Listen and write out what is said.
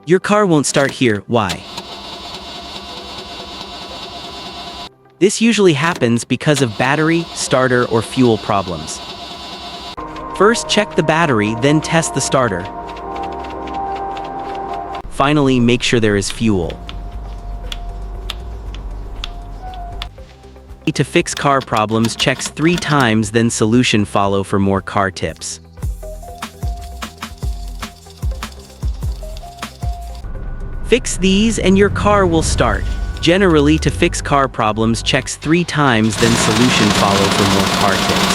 Your car won't start here, why? This usually happens because of battery, starter, or fuel problems. First, check the battery, then test the starter. Finally, make sure there is fuel. To fix car problems, checks 3 times, then solution follow for more car tips. Fix these and your car will start. Generally, to fix car problems, checks 3 times, then solution follow for more car tips.